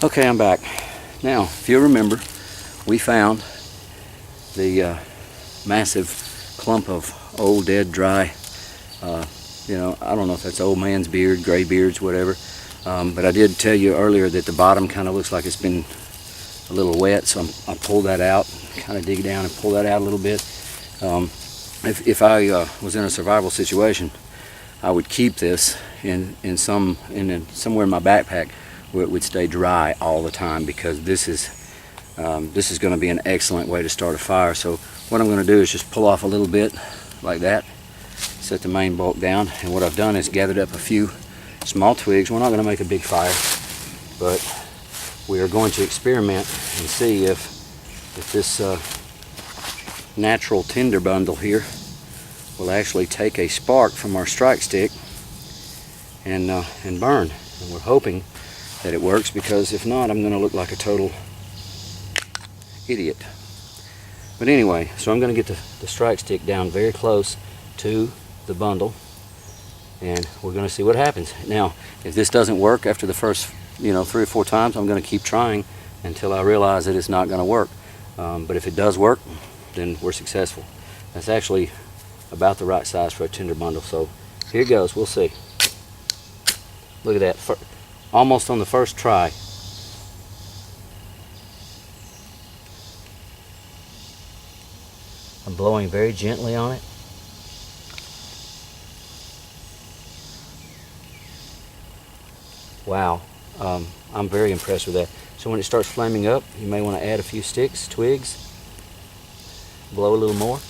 Okay, I'm back. Now, if you remember, we found the massive clump of old, dead, dry, I don't know if that's old man's beard, gray beards, whatever. But I did tell you earlier that the bottom kind of looks like it's been a little wet, so I pulled that out, kind of dig down and pull that out a little bit. If I was in a survival situation, I would keep this somewhere in my backpack where it would stay dry all the time, because this is going to be an excellent way to start a fire. So what I'm going to do is just pull off a little bit like that, set the main bulk down, and what I've done is gathered up a few small twigs. We're not going to make a big fire, but we are going to experiment and see if this natural tinder bundle here will actually take a spark from our strike stick and burn. And we're hoping that it works, because if not, I'm going to look like a total idiot. But anyway, so I'm going to get the strike stick down very close to the bundle, and we're going to see what happens. Now, if this doesn't work after the first 3 or 4 times, I'm going to keep trying until I realize that it's not going to work. But if it does work, then we're successful. That's actually about the right size for a tinder bundle. So here it goes. We'll see. Look at that. Almost on the first try. I'm blowing very gently on it. Wow. I'm very impressed with that. So when it starts flaming up, you may want to add a few twigs, blow a little more.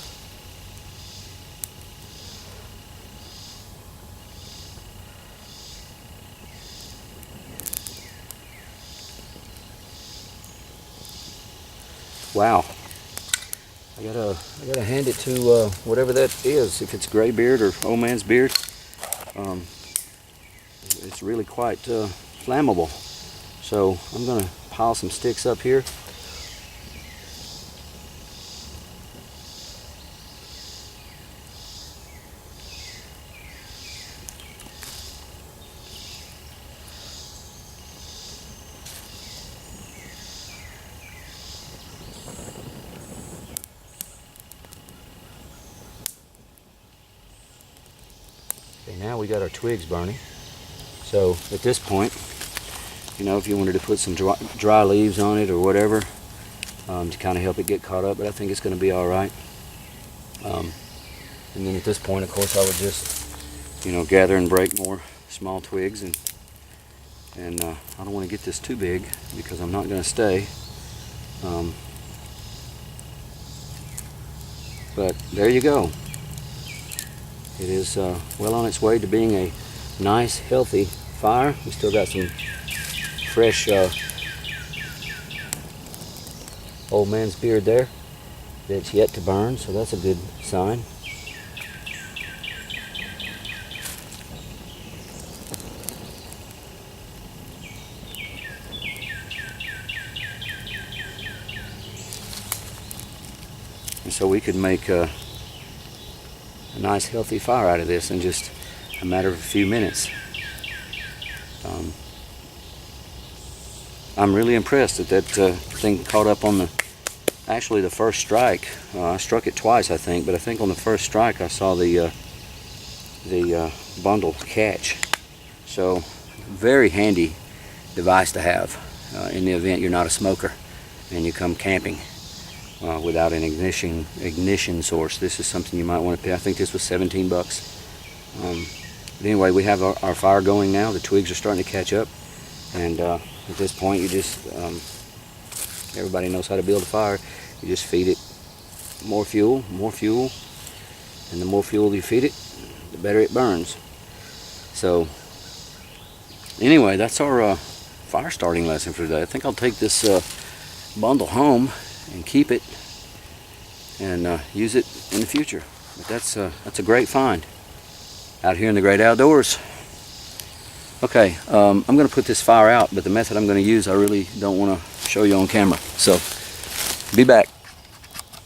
Wow. I gotta hand it to whatever that is, if it's gray beard or old man's beard. It's really quite flammable. So I'm gonna pile some sticks up here. Okay, now we got our twigs burning. So at this point, if you wanted to put some dry leaves on it or whatever, to kind of help it get caught up, but I think it's going to be all right. And then at this point, of course, I would just, gather and break more small twigs, and I don't want to get this too big because I'm not going to stay. But there you go. It is well on its way to being a nice, healthy fire. We still got some fresh old man's beard there that's yet to burn, so that's a good sign. And so we could make a nice healthy fire out of this in just a matter of a few minutes. I'm really impressed that thing caught up on the first strike. I struck it twice, I think, but I think on the first strike I saw the bundle catch. So very handy device to have in the event you're not a smoker and you come camping without an ignition source. This is something you might want to pay. I think this was 17 bucks. But anyway, we have our fire going now. The twigs are starting to catch up, and at this point you just everybody knows how to build a fire. You just feed it more fuel, and the more fuel you feed it, the better it burns. So anyway, that's our fire starting lesson for today. I think I'll take this bundle home and keep it and use it in the future. But that's a great find out here in the great outdoors. Okay, I'm going to put this fire out, but the method I'm going to use I really don't want to show you on camera. So be back.